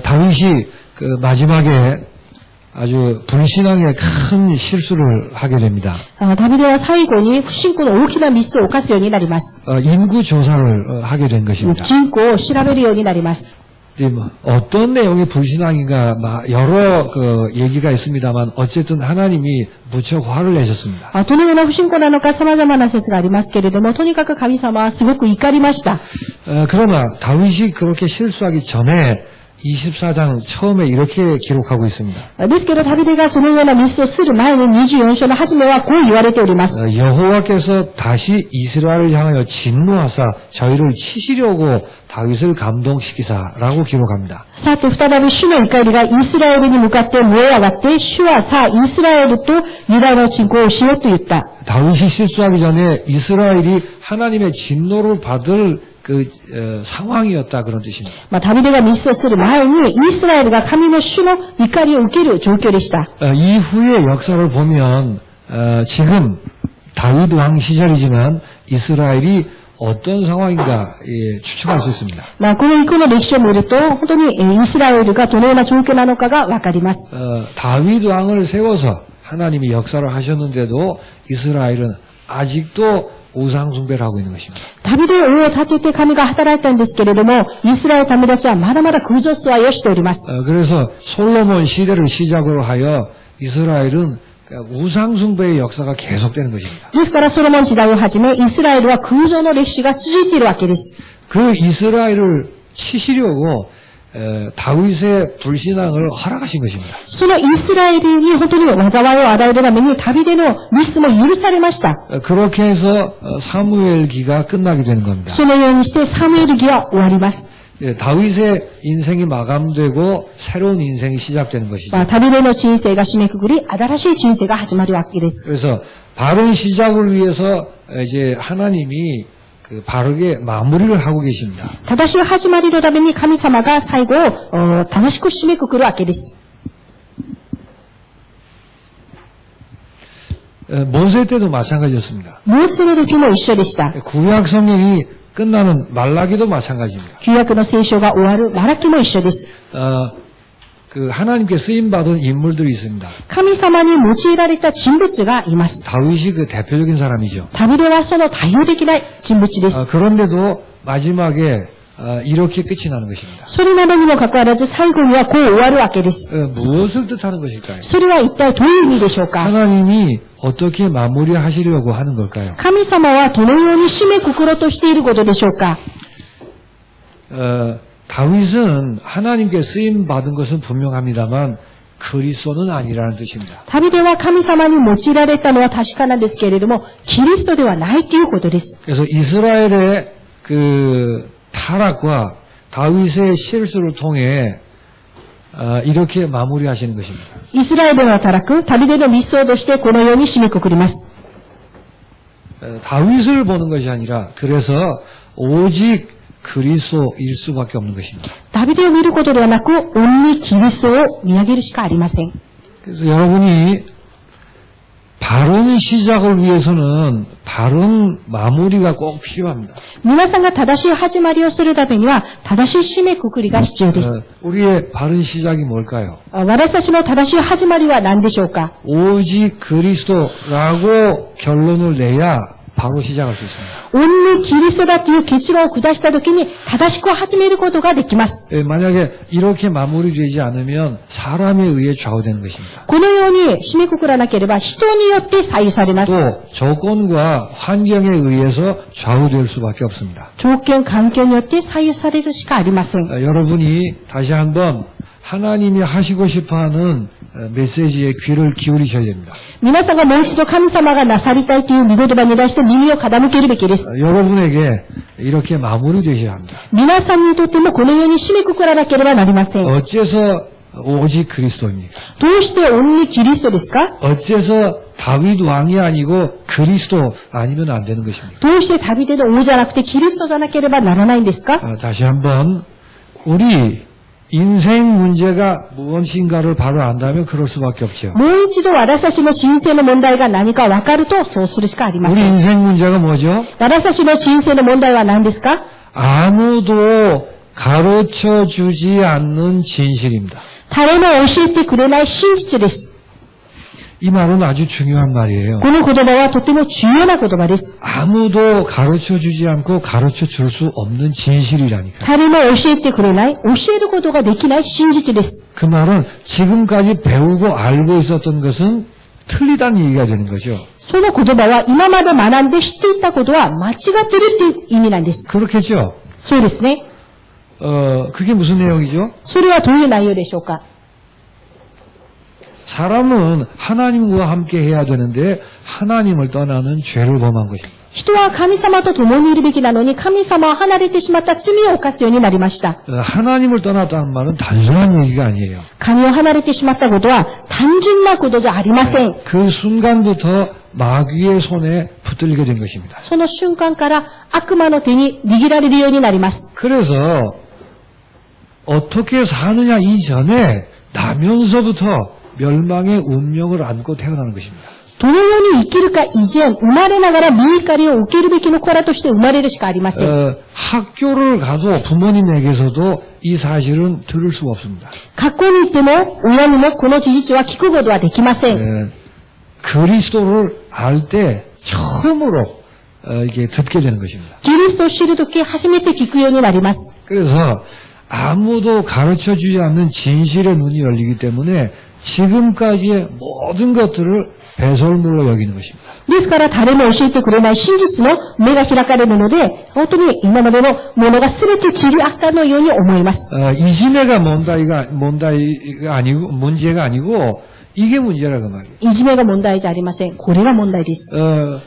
다윗이 그 마지막에 아주 불신앙의 큰 실수를 하게 됩니다. ダビデは最後に不信仰の大きなミスを犯すようになります。 인구 조사를 하게 된 것입니다. 人口を調べるようになります。 어떤 내용의 불신앙인가 여러 그 얘기가 있습니다만 어쨌든 하나님이 무척 화를 내셨습니다. どのような不信仰なのか様々な説がありますけれども、とにかく神様はすごく怒りました。 그러나 다윗이 그렇게 실수하기 전에 24장 처음에 이렇게 기록하고 있습니다. ですけど、ダビデがそのようなミスをする前に24章の初めはこう言われております。 여호와께서 다시 이스라엘을 향하여 진노하사 저희를 치시려고 다윗을 감동시키사라고 기록합니다. さて、再び主の怒りがイスラエルに向かって燃え上がって、主はさあ、イスラエルとユダの侵攻をしようと言った。 다윗이 실수하기 전에 이스라엘이 하나님의 진노를 받을 그 상황이었다 그런 뜻입니다. ダビデがミスをする前にイスラエルが神の主の怒りを受ける状況でした。 이후의 역사를 보면 지금 다윗 왕 시절이지만 이스라엘이 어떤 상황인가 추측할 수 있습니다. この以降の歴史を見ると本当にイスラエルがどのような状況なのかがわかります。 다윗 왕을 세워서 하나님이 역사를 하셨는데도 이스라엘은 아직도 우상 숭배를 하고 있는 것입니다. ダビデ王を立てて神が働いたんですけれども、イスラエル民たちはまだまだ空女崇拝をしております。 그래서 솔로몬 시대를 시작으로 하여 이스라엘은 우상 숭배의 역사가 계속되는 것입니다. ですからソロモン時代をはじめ、イスラエルは空女の歴史が続いているわけです。 그 이스라엘을 치시려고 다윗의 불신앙을 허락하신 것입니다. そのイスラエルに本当に災いを与えるためにダビデのミスも許されました。 그렇게 해서 사무엘기가 끝나게 되는 겁니다. そのようにしてサムエル記は終わります。 다윗의 인생이 마감되고 새로운 인생이 시작되는 것이죠. ダビデの人生が締めくくり、新しい人生が始まるわけです。 그래서 바른 시작을 위해서 이제 하나님이 그 바르게 마무리를 하고 계십니다. 正しい始まりのために神様が最後を正しく締めくくるわけです。 모세 때도 마찬가지였습니다. モーセの時も一緒でした。 구약 성경이 끝나는 말라기도 마찬가지입니다. 旧約の聖書が終わるマラキも一緒です。 그 하나님께 쓰임 받은 인물들이 있습니다. 神様に用いられた人物がいます。 다윗이 그 대표적인 사람이죠. ダビデはその代表的な人物です。 그런데도 마지막에 이렇게 끝이 나는 것입니다. それなどにもかかわらず最後にはこう終わるわけです。 무엇을 뜻하는 것일까요? それは一体どういう意味でしょうか？ 하나님이 어떻게 마무리하시려고 하는 걸까요? 神様はどのように締めくくろうとしていることでしょうか？ 다윗은 하나님께 쓰임 받은 것은 분명합니다만 그리스도는 아니라는 뜻입니다. ダビデは神様に用いられたのは確かなんですけれども、キリストではないということです。 그래서 이스라엘의 그 타락과 다윗의 실수를 통해 이렇게 마무리하시는 것입니다. イスラエルの堕落、ダビデのミスをとしてこのように締めくくります。 다윗을 보는 것이 아니라 그래서 오직 그리스도일 수밖에 없는 것입니다. ダビデを見ることではなく、オンリーキリストを見上げるしかありません。 그래서 여러분이 바른 시작을 위해서는 바른 마무리가 꼭 필요합니다. 皆さんが正しい始まりをするためには、正しい締めくくりが必要です。 우리의 바른 시작이 뭘까요? 私たちの正しい始まりは何でしょうか？ 오직 그리스도라고 결론을 내야 바로 시작할 수 있습니다. オンリーキリストだという結論を下したときに正しく始めることができます。 만약에 이렇게 마무리되지 않으면 사람에 의해 좌우되는 것입니다. このように締めくくらなければ人によって左右されます。 또 조건과 환경에 의해서 좌우될 수밖에 없습니다. 条件、環境によって左右されるしかありません。 여러분이 다시 한번 하나님이 하시고 싶어하는 메시지에 귀를 기울이셔야 됩니다. 皆さんがもう一度神様がなさりたいという御言葉に対して耳を傾けるべきです。 여러분에게 이렇게 마무리되셔야 합니다. 皆さんにとってもこのように締めくくらなければなりません。 어째서 오직 그리스도입니까? どうしてオンリーキリストですか？ 어째서 다윗 왕이 아니고 그리스도 아니면 안 되는 것입니까? どうしてダビデの王じゃなくてキリストじゃなければならないんですか？ 다시 한번 우리 인생 문제가 무엇인가를 바로 안다면 그럴 수밖에 없죠. もう一度私たちの人生の問題が何か分かるとそうするしかありま 우리 せん。 인생 문제가 뭐죠? 私たちの人生の問題は何ですか？ 아무도 가르쳐 주지 않는 진실입니다. 誰も教えてくれない真実です。 이 말은 아주 중요한 말이에요. この言葉はとても重要な言葉です。 아무도 가르쳐 주지 않고 가르쳐 줄 수 없는 진실이라니까. 誰も教えてくれない、教えることができない真実です。 그 말은 지금까지 배우고 알고 있었던 것은 틀리다는 얘기가 되는 거죠. その言葉は今まで学んで知っていたことは間違ってるっていう意味なんです。 그렇겠죠? そうですね。 그게 무슨 내용이죠? それはどういう内容でしょうか。 사람은 하나님과 함께 해야 되는데 하나님을 떠나는 죄를 범한 것입니다. 人は神様と共にいるべきなのに神様は離れてしまった罪を犯すようになりました。 하나님을 떠났다는 말은 단순한 얘기가 아니에요. 神を離れてしまったことは単純なことじゃありません。 그 순간부터 마귀의 손에 붙들리게 된 것입니다. その瞬間から悪魔の手に握られるようになります。 그래서 어떻게 사느냐 이전에 나면서부터 멸망의 운명을 안고 태어나는 것입니다. どのように生きるか以前、生まれながら身怒りを受けるべきの子らとして生まれるしかありません。 학교를 가도 부모님에게서도 이 사실은 들을 수가 없습니다. 学校に行っても親にもこの事実は聞くことはできません。 그리스도를 알 때 처음으로 이게 듣게 되는 것입니다. キリストを知るとき初めて聞くようになります。 그래서 아무도 가르쳐주지 않는 진실의 눈이 열리기 때문에 지금까지의 모든 것들을 배설물로 여기는 것입니다. ですから誰も教えてくれない真実の目が開かれるので、本当に今までのものが全て散りあったのように思います。 이심애가 문제가 아니고 이게 무라그 말이에요. いじめが問題じゃありません。これが問題です。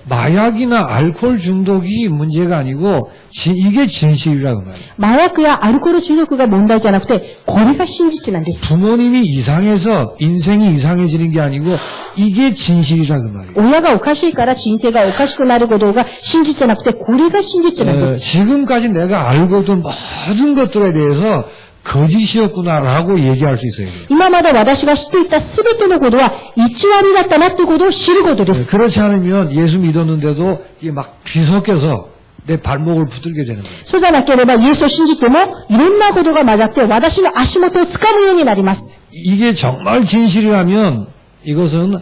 마약이나 알코올 중독이 문제가 아니고 이게 진실이라고 말이에요. 麻薬やアルコール中毒が問題じゃなくて、これが真実なんです。 부모님이 이상해서 인생이 이상해지는 게 아니고 이게 진실이라고 말이에요. 親がおかしいから人生がおかしくなることが真実じゃなくて、これが真実なんです。 지금까지 내가 알고 있던 모든 것들에 대해서 거짓이었구나라고 얘기할 수 있어요. 今まで私が知っていた全てのことは偽りだったなということを知ることです。 그렇지 않으면 예수 믿었는데도 이게 막 뒤섞여서 내 발목을 붙들게 되는 거예요. そうじゃなければ、イエスを信じても、いろんなことが混ざって、私の足元を掴むようになります。 이게 정말 진실이라면 이것은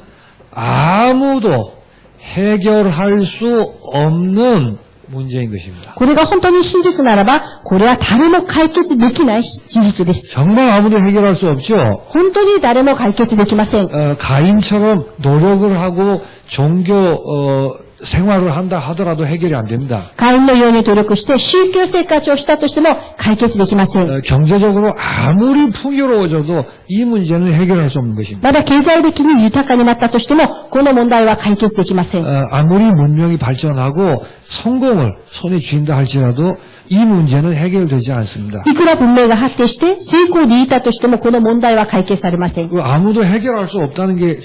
아무도 해결할 수 없는 문제인 것입니다. これが本当に真実ならば、これは誰も解決できない事実です。 정말 아무도 해결할 수 없죠. 本当に誰も解決できません。 가인처럼 노력을 하고 종교 생활을 한다 하더라도 해결이 안 됩니다. 会員のように努力して宗教生活をしたとしても解決できません。 경제적으로 아무리 풍요로워져도 이 문제는 해결할 수 없는 것입니다. まだ経済的に豊かになったとしても、この問題は解決できません。 아무리 문명이 발전하고 성공을 손에 쥔다 할지라도 이 문제는 해결되지 않습니다. いくら文明が発展して成功でいたとしても、この問題は解決されません。 아무도 해결할 수 없다는 게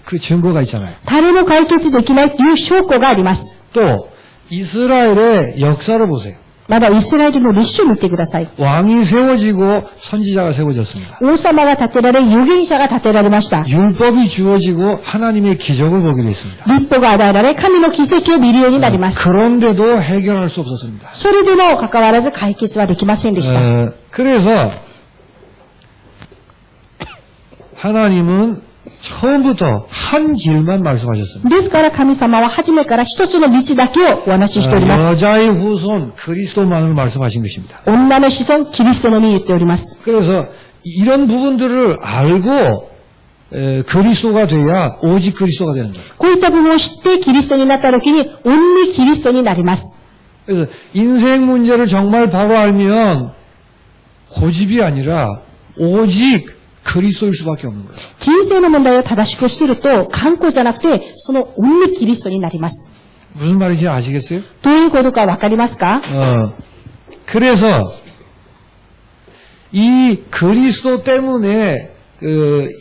그 증거가 있잖아요. 誰も解決できないという証拠があります。 또 이스라엘의 역사를 보세요. まだイスラエルの歴史を見てください。 왕이 세워지고 선지자가 세워졌습니다. 王様が立てられ、預言者が立てられました。 율법이 주어지고 하나님의 기적을 보게 됐습니다. 立法が与えられ、神の奇跡を見るようになります。 그런데도 해결할 수 없었습니다. それでもかかわらず解決はできませんでした。 그래서 하나님은 처음부터 한 길만 말씀하셨습니다. ですから神様は初めから一つの道だけをお話ししております。 여자의 후손 그리스도만을 말씀하신 것입니다. 女の子孫、キリストのみ言っております。 그래서 이런 부분들을 알고 그리스도가 돼야 오직 그리스도가 되는 거예요. こういった部分を知ってキリストになった時に、オンリーキリストになります。 그래서 인생 문제를 정말 바로 알면 고집이 아니라 오직 그리스도일 수밖에 없는 거예요. 人生の問題を正しく知ると、観光じゃなくて、そのオンリーキリストになります。 무슨 말인지 아시겠어요? どういうことかわかりますか？ 그래서 이 그리스도 때문에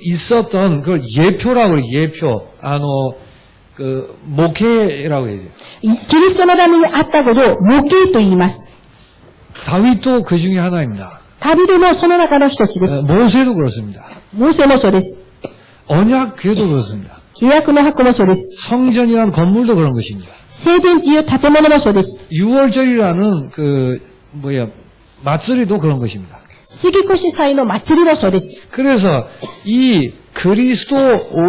있었던 그 예표라고 해요. 예표. 목회라고 해요. キリストのためにあったことを模型と言います。 다윗도 그 중에 하나입니다. 旅でもその中の一つです。 모세도 그렇습니다. モーセもそうです。 언약궤도 그렇습니다. 契約の箱もそうです。 성전이란 건물도 그런 것입니다. 聖殿という建物もそうです。 6월절이라는 맞설이도 그런 것입니다.杉越祭の祭りもそうです。 그래서 이 그리스도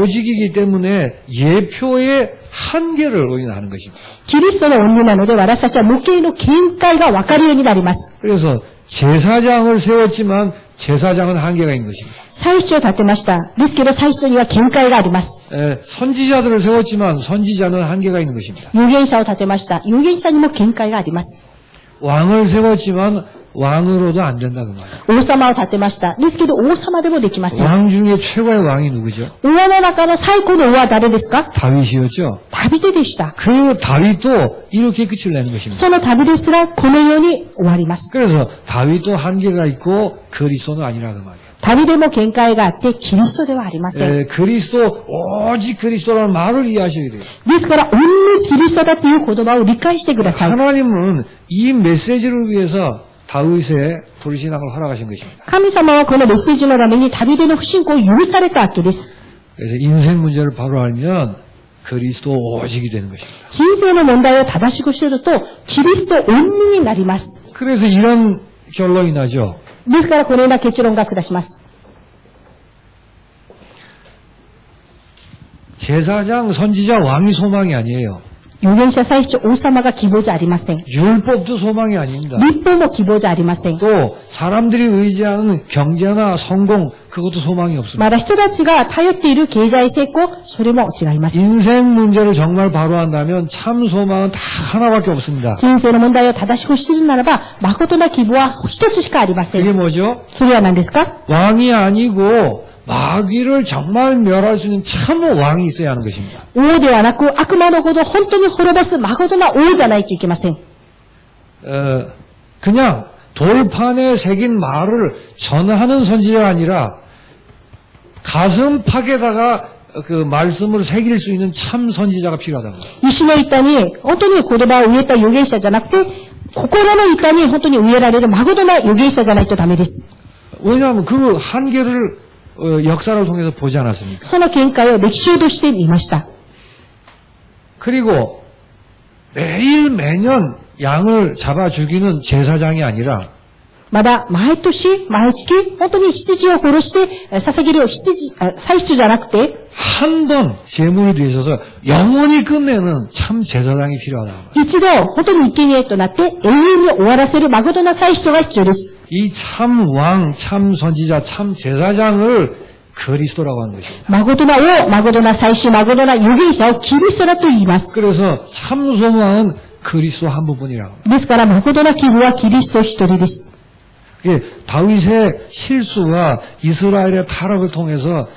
오직이기 때문에 예표의 한계를 우리는 아는 것입니다. キリストの恩義なので、私たちは模型の見解が分かるようになります。 그래서 제사장을 세웠지만 제사장은 한계가 있는 것입니다. 祭司を立てました。ですけど祭司には見解があります。 선지자들을 세웠지만 선지자는 한계가 있는 것입니다. 預言者を立てました。預言者にも見解があります。 왕을 세웠지만 왕으로도 안 된다 그 말이에요. 王様を立てました。ですけど王様でもできません。 왕 중에 최고의 왕이 누구죠? 王の中の最高の王は誰ですか？ 다윗이었죠. ダビデでした。 그 다윗도 이렇게 끝을 내는 것입니다. そのダビデすらこのように終わります。 그래서 다윗도 한계가 있고 그리스도는 아니라 그 말이에요. ダビデも見解があって、キリストではありません。 그리스도 오직 그리스도라는 말을 이해하셔야 돼요. ですから、オンリキリストだという言葉を理解してください。 하나님은 이 메시지를 위해서 다윗의 불신앙을 허락하신 것입니다. 神様はこのメッセージのためにダビデの不信仰を許されたわけです。 그래서 인생 문제를 바로 알면 그리스도 오직이 되는 것입니다. 人生の問題を正しく知ると、キリストオンリになります。 그래서 이런 결론이 나죠. ですから、このような結論が下します。 제사장, 선지자, 왕이 소망이 아니에요. 預言者、祭司、王様が希望じゃありません。 율법도 소망이 아닙니다. 立法も希望じゃありません。 또 사람들이 의지하는 경제나 성공 그것도 소망이 없습니다. まだ人たちが頼っている経済成功、それも違います。 인생 문제를 정말 바로 한다면 참 소망은 다 하나밖에 없습니다. 人生の問題を正しく知るならば、誠な希望は一つしかありませ 그게 ん。 뭐죠? それは何ですか？ 왕이 아니고 마귀를 정말 멸할 수 있는 참 왕이 있어야 하는 것입니다. 王ではなく、悪魔のことを本当に滅ぼす誠な王じゃないといけません。 그냥 돌판에 새긴 말을 전하는 선지자가 아니라 가슴 팍에다가 그 말씀을 새길 수 있는 참 선지자가 필요하다고. 石の板に本当に言葉を植えた預言者じゃなくて、心の板に本当に植えられる誠な預言者じゃないとダメです。 왜냐하면 그 한계를 역사를 통해서 보지 않았습니까? その見解を歴史として見ました。 그리고 매년 양을 잡아 죽이는 제사장이 아니라 まだ毎年、毎月、本当に羊を殺して捧げる祭司じゃなくて、 한 번 제물이 되셔서 영원히 끝내는 참 제사장이 필요하다. 一度、本当に生贄となって永遠に終わらせる誠な祭司が必要です。 이 참 왕, 참 선지자, 참 제사장을 그리스도라고 하는 것입니다. 誠な王、誠な祭司、誠な預言者をキリストだと言います。 그래서 참 소망은 그리스도 한 분뿐이라고. ですから、誠な希望はキリスト一人です。 다윗의 실수와 이스라엘의 타락을 통해서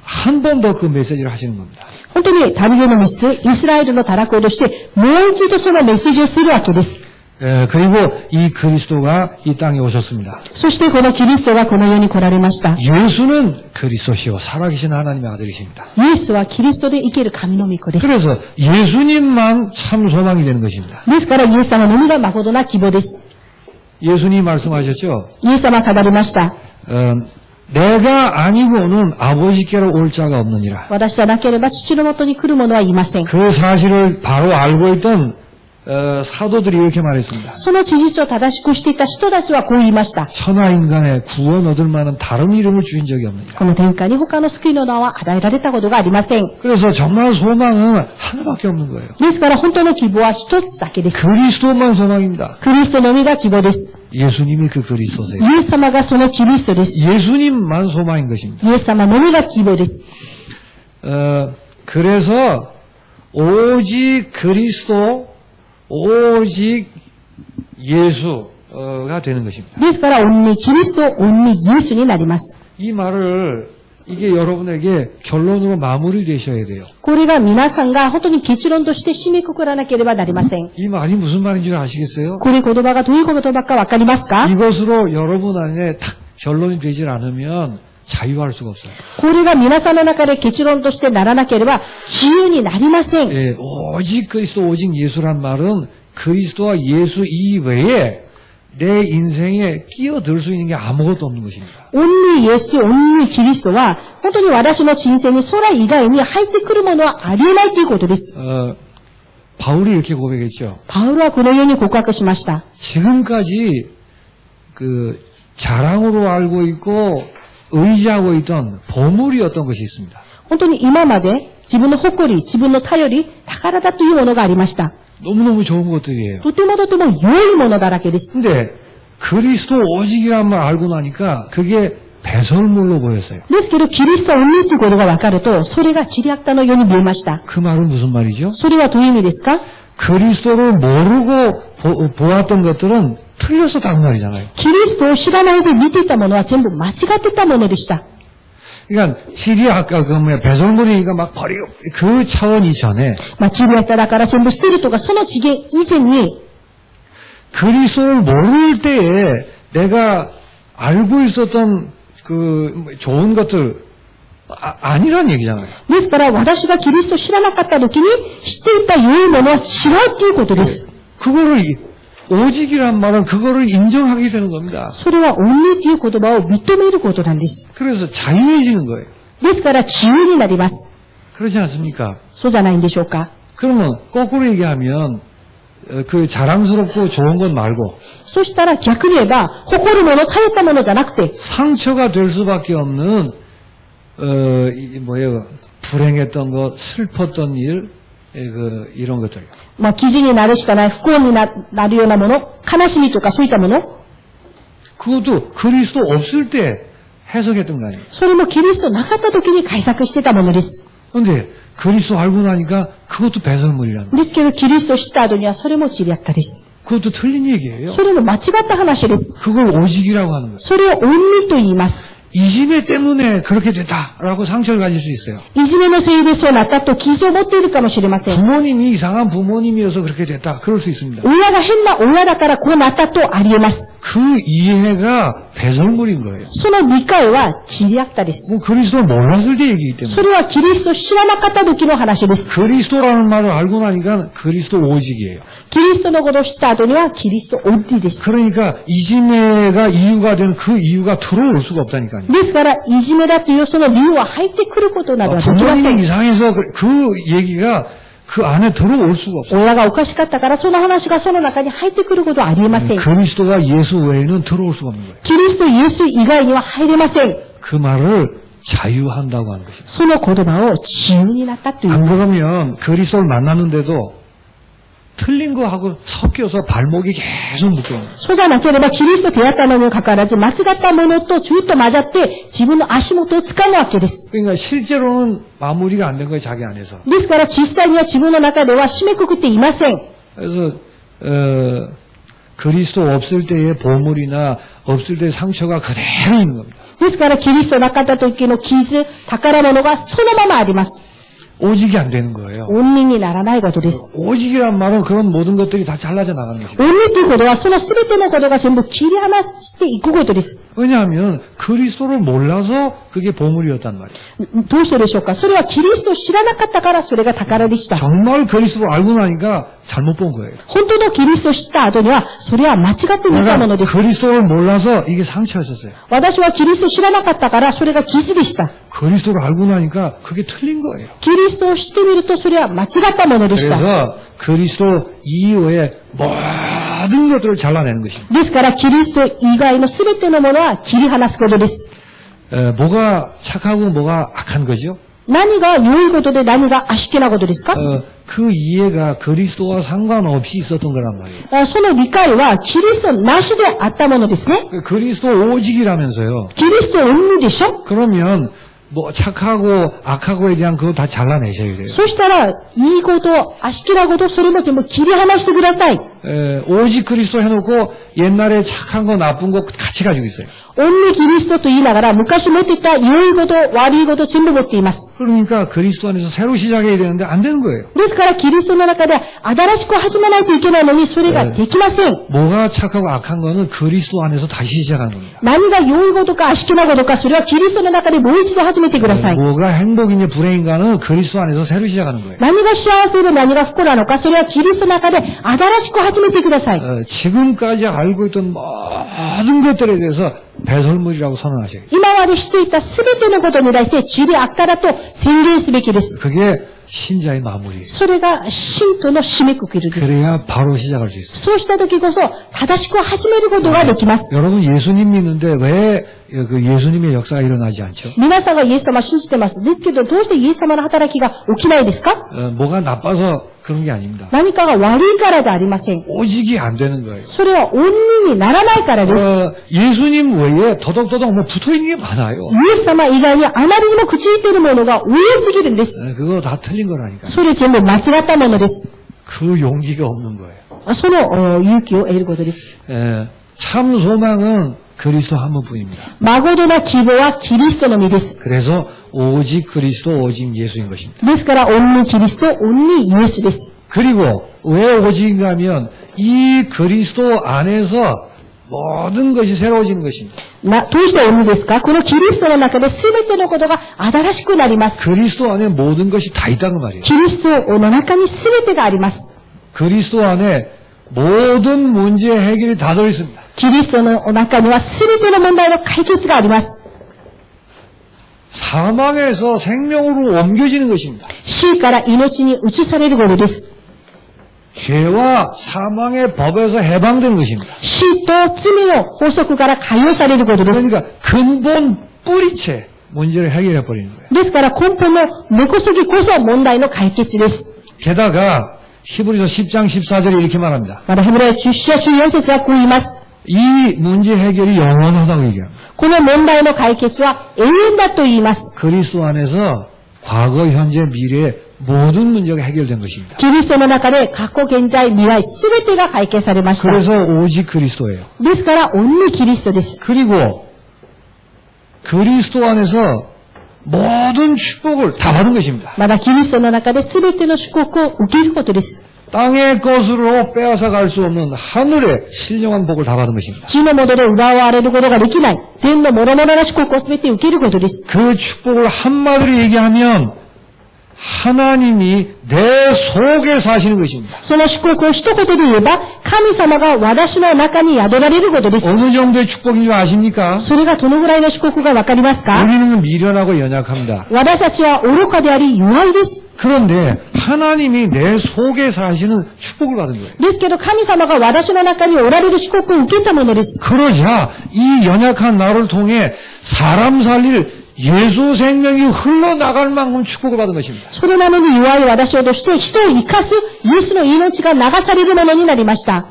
한 번 더 그 메시지를 하시는 겁니다. 本当にダビデのミス、イスラエルの堕落をとして、もう一度そのメッセージをするわけです。 그리고 이 그리스도가 이 땅에 오셨습니다. そしてこのキリストがこの世に来られました。 예수는 그리스도시요 살아계신 하나님의 아들이십니다. イエスはキリストで生ける神の御子です。 그래서 예수님만 참 소망이 되는 것입니다. ですからイエス様のみが誠な希望です。 예수님 말씀하셨죠. イエス様は語りました。 내가 아니고는 아버지께로 올 자가 없느니라. 私じゃなければ父のもとに来る者はいません。 그 사실을 바로 알고 있던 사도들이 이렇게 말했습니다. その事実を正しくしていた人たちはこう言いました。 천하 인간의 구원 얻을 만한 다른 이름을 주신 적이 없느니라. この天下に他の救いの名は与えられたことがありません。 그래서 정말 소망은 하나밖에 없는 거예요. ですから本当の希望は一つだけです。 그리스도만 소망입니다. クリストのみが希望です。 예수님이 그 그리스도세요. イエス様がそのキリストです。 예수님만 소망인 것입니다. イエス様のみが希望です。 그래서 오직 그리스도, 오직 예수가 되는 것입니다. ですから、オンリキリスト、オンリイエスになります。 이 말을 이게 여러분에게 결론으로 마무리되셔야 돼요. これが皆さんが本当に結論として締めくくらなければなりません。 이 말이 무슨 말인지 아시겠어요? これ言葉がどういう言葉かわかりますか？ 이것으로 여러분 안에 탁 결론이 되질 않으면 자유할 수가 없어요. これが皆さんの中で結論としてならなければ自由になりません。 예, 오직 그리스도, 오직 예수란 말은 그리스도와 예수 이외에 내 인생에 끼어들 수 있는 게 아무것도 없는 것입니다. オンリイエス、オンリキリストは本当に私の人生にそれ以外に入ってくるものはありえないということです。 바울이 이렇게 고백했죠. パウロはこのように告白しました。 지금까지 그 자랑으로 알고 있고 의지하고 있던 보물이 어떤 것이 있습니다. 本当に今まで自分の誇り、自分の頼り、宝だというものがありました。 너무너무 좋은 것들이에요. とてもとても良いものだらけです。 근데 그리스도 오직이란 말 알고 나니까 그게 배설물로 보였어요. ですけど、キリストを生みということが分かると、それがチリアクタのように見えました。 그 말은 무슨 말이죠? それはどういう意味ですか？ 그리스도를 모르고 보았던 것들은 틀렸었다는 말이잖아요. キリストを知らないで見ていたものは全部間違ってたものでした。 그러니까 질이 아까 그 뭐야 배설물이니까 막 버리고 그 차원 이전에 チリアクタだから全部捨てるとか、その次元以前に、 그리스도를 모를 때에 내가 알고 있었던 그 좋은 것들 아니란 얘기잖아요. ですから私がキリストを知らなかった時に知っていた良いものは違うということです。 그거를 오직이란 말은 그거를 인정하게 되는 겁니다. それはオンリーという言葉を認めることなんです。 그래서 자유해지는 거예요. ですから自由になります。 그렇지 않습니까? そうじゃないんでしょうか。 그러면 거꾸로 얘기하면 그 자랑스럽고 좋은 것 말고 そしたら逆に言えば、誇るもの、頼ったものじゃなくて、 상처가 될 수밖에 없는 뭐예요? 불행했던 것, 슬펐던 일, 이런 것들. 記事になるしかない、不幸になるようなもの、悲しみとかそういったもの、 그것도 그리스도 없을 때 해석했던 거 아니에요. それもキリストなかった時に解釈してたものです。 그런데 그리스도 알고 나니까 그것도 배설물이라는 거예요. ですけど、キリストを知った後にはそれも知り合ったです。 그것도 틀린 얘기예요. それも間違った話です。 그걸 오직이라고 하는 거예요. それを恩義と言います。 이지배 때문에 그렇게 됐다라고 상처를 가질 수 있어요. いじめのせいでそうなったと傷を持っているかもしれません。 부모님이 이상한 부모님이어서 그렇게 됐다. 그럴 수 있습니다. 親が変な親だからこうなったとあり得ます。 그 이해가 배설물인 거예요. その理解は知り合ったです。 뭐 그리스도를 몰랐을 때 얘기이기 때문에. それはキリストを知らなかった時の話です。 그리스도라는 말을 알고 나니까 그리스도 오직이에요. キリストのことを知った後にはキリストオンリーです。 그러니까 이지매가 이유가 된 그 이유가 들어올 수가 없다니까요. ですから、いじめだというその理由は入ってくることなどはできませ 부모님이 ん。 이상해서 그 얘기가 그 안에 들어올 수가 없어요. 親がおかしかったからその話がその中に入ってくることはありえません。 그리스도가 예수 외에는 들어올 수가 없는 거예요. キリスト、イエス以外には入れません。 그 말을 자유한다고 하는 것입니다. その言葉を自由になったというん 안 です。 그러면 그리스도를 만났는데도 틀린 거하고 섞여서 발목이 계속 묶여요. そうじゃなければ、キリストと出会ったのにもかかわらず、間違ったものとずっと混ざって、自分の足元を掴むわけです。 그러니까 실제로는 마무리가 안 된 거예요, 자기 안에서. ですから、実際には自分の中では締めくくっていません。 그래서 그리스도 없을 때의 보물이나 없을 때의 상처가 그대로 있는 겁니다. ですから、キリストなかった時の傷、宝物がそのままあります。 오직이 안 되는 거예요. 恩人にならないことです。 오직이란 말은 그런 모든 것들이 다 잘라져 나가는 것입니다. 恩人ということは、その全てのことが全部切り離していくことです。 왜냐하면 그리스도를 몰라서 그게 보물이었단 말이에요. どうしてでしょうか？それはキリストを知らなかったからそれが宝でした。 정말 그리스도를 알고 나니까 잘못 본 거예요. 本当のキリストを知った後には、それは間違って見たもの 내가 です。 그리스도를 몰라서 이게 상처였었어요. 私はキリストを知らなかったから、それが傷でした。 그리스도를 알고 나니까 그게 틀린 거예요. キリストを知ってみると、それは間違ったものでした。 그래서 그리스도 이외의 모든 것들을 잘라내는 것입니다. ですから、キリスト以外の全てのものは切り離すことです。 뭐가 착하고 뭐가 악한 거죠? 何が良いことで何が悪しきなことですか？ 그 이해가 그리스도와 상관없이 있었던 거란 말이에요. その理解はキリストなしであったものですね。 그리스도 오직이라면서요. キリストオンリでしょ？ 그러면 뭐 착하고 악하고에 대한 그거 다 잘라내셔야 돼요. そしたら、いいこと、悪しきなこと、それも全部切り離してください。 오직 그리스도 해놓고 옛날에 착한 거 나쁜 거 같이 가지고 있어요. オンリキリストと言いながら、昔持っていた良いこと、悪いこと全部持っています。 그러니까 그리스도 안에서 새로 시작해야 되는데 안 되는 거예요. ですから、キリストの中で新しく始めないといけないのに、それができません。 뭐가 착하고 악한 거는 그리스도 안에서 다시 시작하는 겁니다. 何が良いことか悪しきなことか、それはキリストの中でもう一度始めてください。 뭐가 행복인지 불행인가는 그리스도 안에서 새로 시작하는 거예요. 何が幸せで何が不幸なのか、それはキリストの中で新しく始めてください。 지금까지 알고 있던 모든 것들에 대해서 배설물이라고 선언하셔요. 今までしていたすべてのことに対して、地理悪化だと宣言すべきです。 그게 신자의 마무리예요. それが信徒の締めくくりです。 그래야 바로 시작할 수 있어요. そうした時こそ、正しく始めることができます。 여러분 예수님 믿는데 왜 그 예수님의 역사가 일어나지 않죠? 皆さんがイエス様を信じてます。ですけど、どうしてイエス様の働きが起きないですか？ 뭐가 나빠서 그런 게 아닙니다. 何かが悪いからじゃありません。 오직이 안 되는 거예요. それは恩人にならないからです。 예수님 외에 더덕더덕 뭐 붙어 있는 게 많아요. イエス様以外にあまりにも口に出ているものが多すぎるんです。 그거 다 틀린 거라니까. それ全部間違ったものです。 그 용기가 없는 거예요. その勇気を得ることです。 참 소망은 그리스도 한 분뿐입니다. 誠な希望はキリストのみです。 그래서 오직 그리스도 오직 예수인 것입니다. ですから、オンリーキリスト、オンリーイエスです。 그리고 왜 오직인가 하면 이 그리스도 안에서 모든 것이 새로워지는 것입니다. どうしてオンリーですか？このキリストの中で全てのことが新しくなります。 그리스도 안에 모든 것이 다 있다는 말이에요. キリストの中に全てがあります。 그리스도 안에 모든 문제 해결이 다 들어있습니다. キリストの中には全ての問題の解決があります。 사망에서 생명으로 옮겨지는 것입니다. 死から命に移されることです。 죄와 사망의 법에서 해방되는 것입니다. 死と罪の法則から解放されることです。 그러니까 근본 뿌리채 문제를 해결해 버리는 거예요. ですから根本の根こそぎこそ問題の解決です。 게다가 히브리서 10장 14절에 이렇게 말합니다. またヘブライ10章14節はこう言います。 이 문제 해결이 영원하다고 얘기합니다. この問題の解決は永遠だと言います。 그리스도 안에서 과거, 현재, 미래 모든 문제가 해결된 것입니다. キリストの中で過去、現在、未来、すべてが解決されました。 그래서 오직 그리스도예요. ですから、オンリーキリストです。 그리고 그리스도 안에서 모든 축복을 다 받은 것입니다. まだキリストの中で全ての祝福を受けることです。 땅의 것으로 빼앗아 갈 수 없는 하늘의 신령한 복을 다 받은 것입니다. 地のもので奪われることができない。天の諸々な祝福を全て受けることです。 그 축복을 한마디로 얘기하면 하나님이 내 속에 사시는 것입니다. その祝福を一言で言えば、神様が私の中に宿られることです。 어느 정도의 축복인 줄 아십니까? それがどのぐらいの祝福がわかりますか？ 우리는 미련하고 연약합니다. 私たちは愚かであり弱いです。 그런데 하나님이 내 속에 사시는 축복을 받은 거예요. ですけど神様が私の中におられる祝福を受けたものです。 그러자 이 연약한 나를 통해 사람 살릴 예수 생명이 흘러나갈 만큼 축복을 받은 것입니다. それなのに弱い私をとして人を生かすイエスの命が流されるものになりました。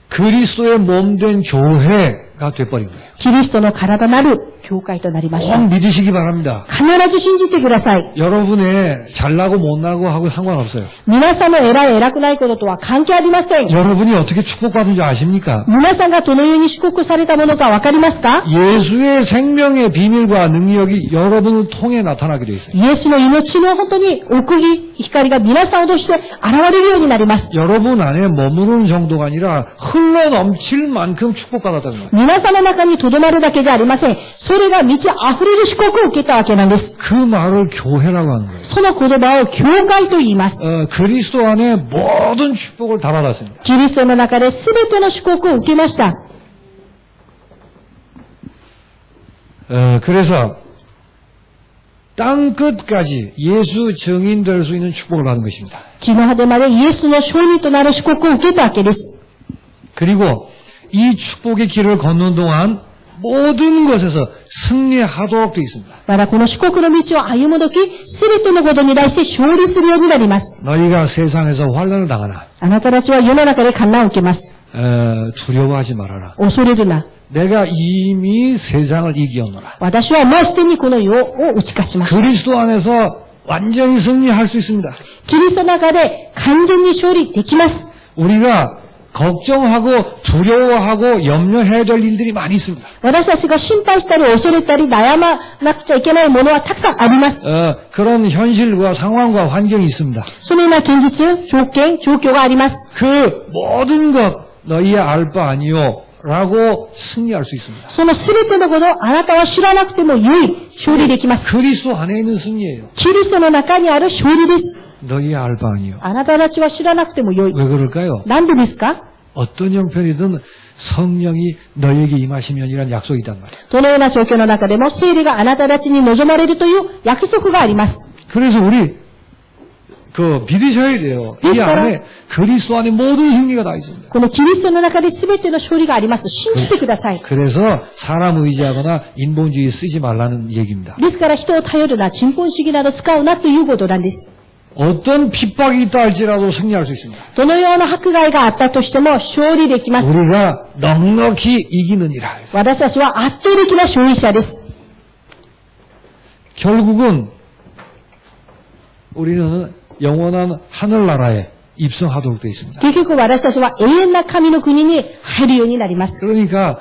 그리스도의 몸된 교회가 돼버린 거예요. キリストの体なる教会となりました。 꼭 믿으시기 바랍니다. 必ず信じてください。 여러분의 잘나고 못나고 하고 상관없어요. 皆さんの偉い偉くないこととは関係ありません。 여러분이 어떻게 축복받은 줄 아십니까? 皆さんがどのように祝福されたものかわかりますか？ 예수의 생명의 비밀과 능력이 여러분을 통해 나타나게 되어 있어요. イエスの命の本当に奥義、光が皆さんを通して現れるようになります。 여러분 안에 머무르는 정도가 아니라 흘러넘칠 만큼 축복받았다는 거예요. 皆さんの中に留まるだけじゃありません。それが満ち溢れる祝福を受けたわけなんです。 그 말을 교회라고 하는 거예요. その言葉を教会と言います。 그리스도 안에 모든 축복을 다 받았습니다. キリストの中で全ての祝福を受けました。 그래서 땅 끝까지 예수 증인 될 수 있는 축복을 받은 것입니다. 地の果てまでイエスの証人となる祝福を受けたわけです。 그리고 이 축복의 길을 걷는 동안 모든 것에서 승리하도록 되어 있습니다. まだこの祝福の道を歩むとき、全てのことに対して勝利するようになります。 너희가 세상에서 환난을 당하나 あなたたちは世の中で観難を受けます。 두려워하지 말아라. 恐れるな。 내가 이미 세상을 이기었노라. 私はもうすでにこの世を打ち勝ちました。 그리스도 안에서 완전히 승리할 수 있습니다. キリストの中で完全に勝利できます。 우리가 걱정하고 두려워하고 염려해야 될 일들이 많이 있습니다. 私たちが心配したり恐れたり悩まなくちゃいけないものはたくさんあります。 그런 현실과 상황과 환경이 있습니다. そのような現実、条件、状況があります。 그 모든 것 너희의 알 바 아니요 라고 승리할 수 있습니다. そのすべてのことをあなたは知らなくても良い勝利できます。 그리스도 안에 있는 승리예요. キリストの中にある勝利です。 너희 알 바 아니요. あなたたちは知らなくてもよい。 왜 그럴까요? なんでですか？ 어떤 형편이든 성령이 너에게 임하시면이라는 약속이 있단 말이에요. どのような状況の中でも聖霊があなたたちに望まれるという約束があります。 그래서 우리 믿으셔야 돼요. 이 그러니까 안에 그리스도 안에 모든 승리가 다 있습니다. このキリストの中で全ての勝利があります。信じてください。 그래서 사람 의지하거나 인본주의 쓰지 말라는 얘기입니다. ですから人を頼るな、賃本主義など使うなということなんです。 어떤 핍박이 있다 할지라도 승리할 수 있습니다. どのような迫害があったとしても勝利できます。 우리가 넉넉히 이기느니라. 私たちは圧倒的な勝利者です。 결국은 우리는 영원한 하늘나라에 입성하도록 되어 있습니다. 結局私たちは永遠な神の国に入るようになります。 그러니까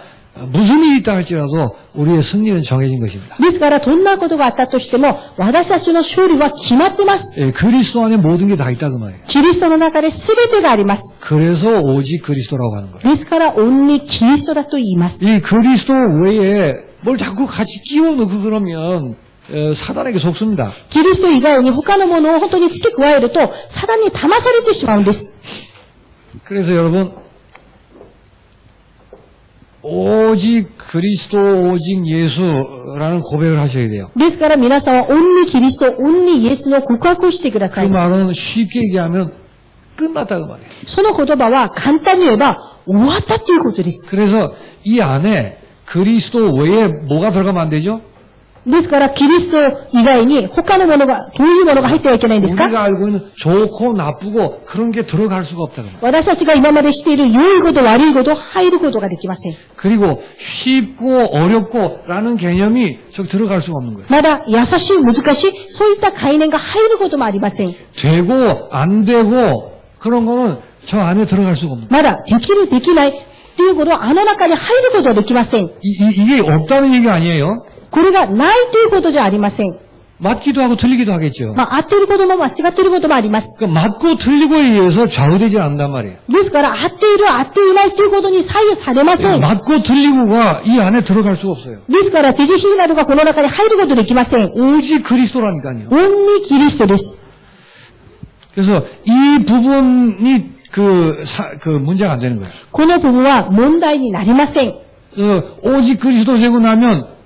무슨 일이 있다 할지라도 우리의 승리는 정해진 것입니다. ですからどんなことがあったとしても私たちの勝利は決まってます。 예, 그리스도 안에 모든 게 다 있다 그 말이에요. キリストの中で全てがあります。 그래서 오직 그리스도라고 하는 거예요. ですからオンリーキリストだと言います。 이 그리스도 외에 뭘 자꾸 같이 끼워 넣고 그러면 사단에게 속습니다. キリスト以外に他のものを本当に付け加えるとさらに騙されてしまうんです。 그래서 여러분 오직 그리스도 오직 예수라는 고백을 하셔야 돼요. ですから皆さんはオンリーキリスト、オンリーイエスの告白をしてくださ 그 い。 말은 쉽게 얘기하면 끝났다 그 말이에요. その言葉は簡単に言えば終わったということです。 그래서 이 안에 그리스도 외에 뭐가 들어가면 안 되죠? ですからキリスト以外に他のものが、どういうものが入ってはいけないんですか？ 우리가 알고 있는 좋고 나쁘고 그런 게 들어갈 수가 없다 그 말이에요. 私たちが今までしている良いこと悪いこと入ることができません。 그리고 쉽고 어렵고 라는 개념이 저기 들어갈 수가 없는 거예요. まだ優しい難しいそういった概念が入ることもありません。 되고 안 되고 그런 거는 저 안에 들어갈 수가 없는 거예요. まだできるできないということはあの中に入ることはできません。 이게 없다는 얘기가 아니에요. これがないということじゃありません。 맞기도 하고 틀리기도 하겠죠. 合っていることも間違っていることもあります。 그러니까 맞고 틀리고에 의해서 좌우되지 않는단 말이에요. ですから合っている合っていないということに左右されません。 맞고 틀리고가 이 안에 들어갈 수가 없어요. ですから知事品などがこの中に入ることできません。 오직 그리스도라니까요. オンリーキリストです。 그래서 이 부분이 그 문제가 안 되는 거예요. この部分は問題になりません。 오직 그리스도 되고 나면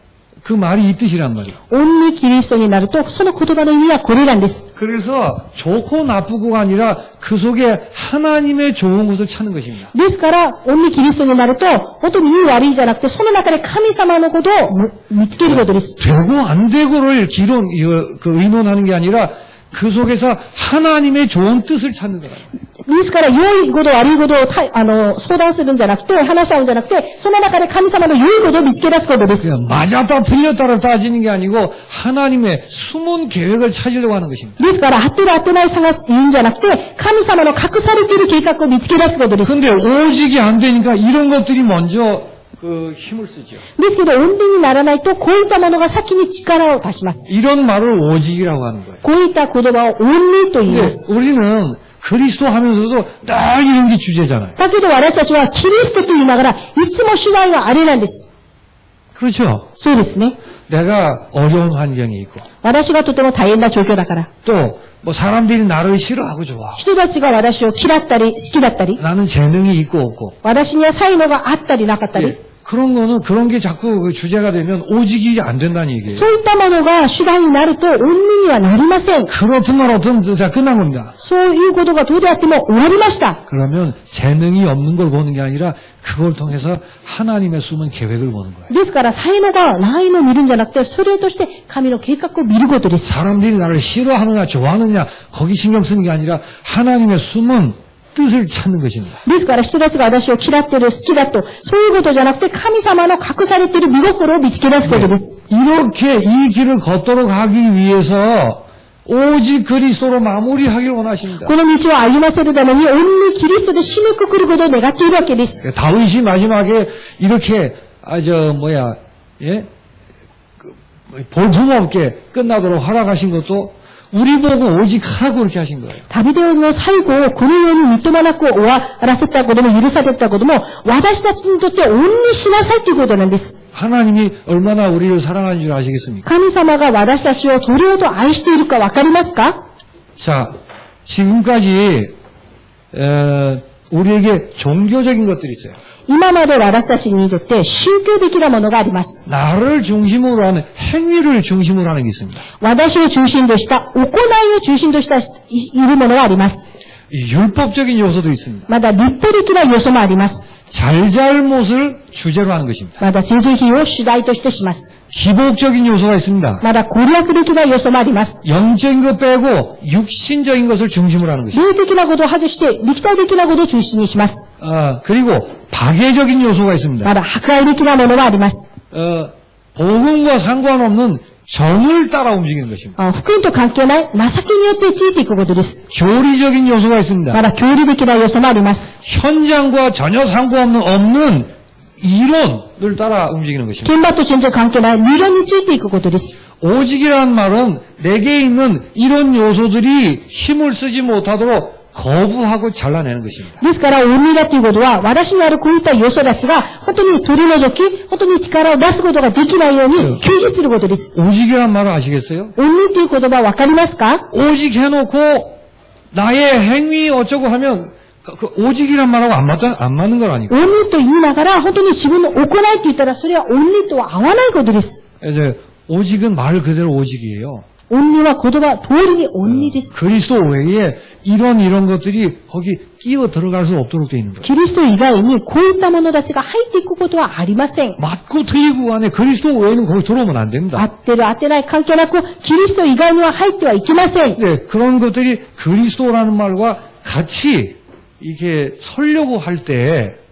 그 말이 이 뜻이란 말이에요. オンリーキリストになると、その言葉の意味はこれなんです。 그래서 좋고 나쁘고가 아니라 그 속에 하나님의 좋은 것을 찾는 것입니다. ですから、オンリーキリストになると、本当にいい悪いじゃなくて、その中で神様のことを見つけることです。 되고 안 되고를 의논하는 게 아니라 그 속에서 하나님의 좋은 뜻을 찾는 거예요. ですから、良いこと悪いことを相談するんじゃなくて、話し合うんじゃなくて、その中で神様の良いことを見つけ出すことです。 그냥 맞았다 틀렸다를 따지는 게 아니고 하나님의 숨은 계획을 찾으려고 하는 것입니다. ですから、合ってる合ってない探す言うんじゃなくて、神様の隠されている計画を見つけ出すことです。 근데 오직이 안 되니까 이런 것들이 먼저 힘을 쓰죠. ですけど、穏便にならないと、こういったものが先に力を出します。 이런 말을 오직이라고 하는 거예요. こういった言葉をオンリーと言い 근데 ます。 우리는 그리스도 하면서도 늘 이런 게 주제잖아요. だけど私たちはキリストと言いながら、いつも主題はあれなんです。 그렇죠? そうですね。 내가 어려운 환경에 있고 私がとても大変な状況だから。 또 뭐 사람들이 나를 싫어하고 좋아. 人たちが私を嫌ったり、好きだったり、 나는 재능이 있고 없고. 私には才能があったりなかったり、 예, 그런 게 자꾸 그 주제가 되면 오직이 안 된다는 얘기예요. そういったものが主題になると、オンリーにはなりません。 그렇든 말든 다 끝난 겁니다. そういうことがどうであっても終わりました。 그러면 재능이 없는 걸 보는 게 아니라 그걸 통해서 하나님의 숨은 계획을 보는 거예요. ですから、才能がないのを見るんじゃなくて、それとして神の計画を見ることです。 사람들이 나를 싫어하느냐 좋아하느냐 거기 신경 쓰는 게 아니라 하나님의 숨은 뜻을 찾는 것입니다. ですから人たちが私を嫌ってる、好きだと、そういうことじゃなくて神様の隠されている見心を見つけ出すことです。 이렇게 이 길을 걷도록 하기 위해서 오직 그리스도로 마무리하길 원하십니다. この道を歩ませるために、オンリーキリストで締めくくることを願っているわけです。 다윗이 마지막에 이렇게 볼품없게 끝나도록 허락하신 것도 우리 보고 오직 하라고 그렇게 하신 거예요. ダビデの最後をこのように認まなく終わらせたことも許されたことも、私たちにとって恩にしなさいということなんです。 하나님이 얼마나 우리를 사랑하는 줄 아시겠습니까? 神様が私たちをどれほど愛しているかわかりますか？ 자, 지금까지 우리에게 종교적인 것들이 있어요. 今まで私たちにとって宗教的なものがあります。 나를 중심으로 하는 행위를 중심으로 하는 게 있습니다. 私を中心とした、行いを中心としたいるものがあります。 율법적인 요소도 있습니다. まだ立法的な要素もあります。 잘잘못을 주제로 하는 것입니다. まだ是々非を主題としてします。 기복적인 요소가 있습니다. まだ攻略的な要素もあります。 영적인 것 빼고 육신적인 것을 중심으로 하는 것입니다. 霊的なことを外して、肉体的なことを中心にします。 그리고 파괴적인 요소가 있습니다. まだ破壊的なものがあります。 복음과 상관없는 정을 따라 움직이는 것입니다. 福音と関係ない情けによってついていくことです。 교리적인 요소가 있습니다. まだ教理的な要素もあります。 현장과 전혀 상관없는 이론을 따라 움직이는 것입니다. 現場と全然関係ない理論についていくことです。 오직이라는 말은 내게 있는 이런 요소들이 힘을 쓰지 못하도록 거부하고 잘라내는 것입니다. ですから、オンニだということは、私にあるこういった要素たちが、本当に取り除き、本当に力を出すことができないように拒否することです。 오직이라는 말을 아시겠어요? オンニという言葉わかりますか？ 오직 해놓고 나의 행위 어쩌고 하면 그 오직이란 말하고 안 맞는 걸 아니까. オンニと言いながら、本当に自分の行いと言ったら、それはオンニとは合わないことです。 이제 오직은 말 그대로 오직이에요. オンニは言葉通りにオンニです。 그리스도 외에 이런 것들이 거기 끼어 들어갈 수 없도록 돼 있는 거예요. キリスト以外にこういった者たちが入っていくことはありません。 맞고 틀리고 간에 그리스도 외에는 거기 들어오면 안 됩니다. 合ってる合ってない関係なく、キリスト以外には入ってはいけません。 네, 그런 것들이 그리스도라는 말과 같이 이렇게 서려고 할 때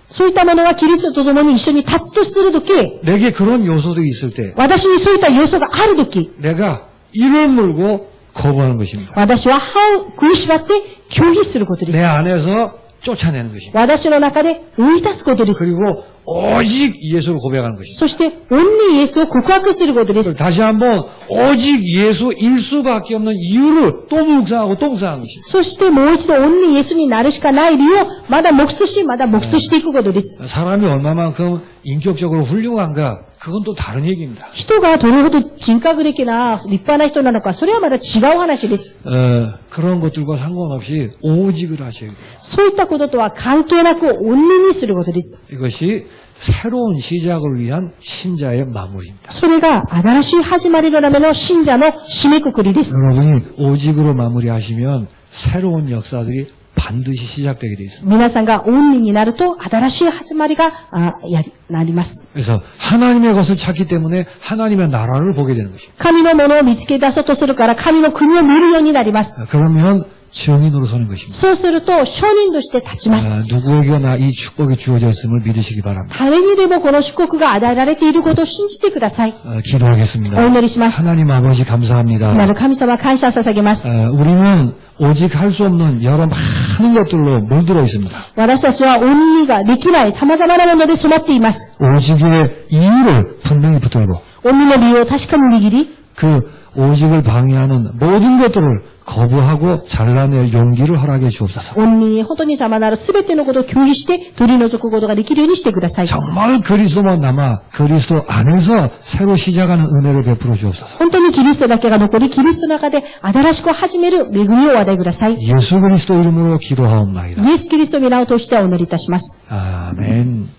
そういったものはキリストと共に一緒に立つとするとき、 내게 그런 요소들이 있을 때 私にそういった要素があるとき、 내가 이를 물고 거부하는 것입니다. 私は歯を食いしばって拒否することで 내 す。 안에서 쫓아내는 것입니다. 私の中で追い出すことです。 그리고 오직 예수를 고백하는 것입니다. そして、オンニイエスを告白することです。 다시 한번 오직 예수일 수밖에 없는 이유를 또 묵상하는 것입니다. そしてもう一度オンニイエスになるしかない理由をまだ黙想し、まだ黙想していくことです。 사람이 얼마만큼 인격적으로 훌륭한가 그건 또 다른 얘기입니다. 人がどれほど人格的な立派な人なのか、それはまだ違う話です。 그런 것들과 상관없이 오직을 하셔야 돼요. そういったこととは関係なくオンニにすることです。 이것이 새로운 시작을 위한 신자의 마무리입니다. それが新しい始まりのための信者の締めくくりです。 여러분이 오직으로 마무리하시면 새로운 역사들이 반드시 시작되게 되어 있습니다. 皆さんがオンニになると新しい始まりがなります。 그래서 하나님의 것을 찾기 때문에 하나님의 나라를 보게 되는 것입니다. 神のものを見つけ出そうとするから神の国を見るようになります。 그러면 증인으로 서는 것입니다. そうすると証人として立ちます。 누구에게나 이 축복이 주어져 있음을 믿으시기 바랍니다. 誰にでもこの祝福が与えられていることを信じてください。 기도하겠습니다. お祈りします。 하나님 아버지 감사합니다. 父なる神様感謝を捧げます。 우리는 오직 할 수 없는 여러 많은 것들로 물들어 있습니다. 私たちはオンニができない様々なもので染まっています。 오직의 이유를 분명히 붙들고 オンニの理由を確かに握り、 그 오직을 방해하는 모든 것들을 거부하고 잘라낼 용기를 허락해 주옵소서. オンニに本当に様なるすべてのことを拒否して取り除くことができるようにしてください。 정말 그리스도만 남아 그리스도 안에서 새로 시작하는 은혜를 베풀어 주옵소서. 本当にキリストだけが残り、キリストの中で新しく始める恵みをお与えください。 예수 그리스도 이름으로 기도하옵나이다. イエス・キリストの皆を通してお祈りいたします。 아멘.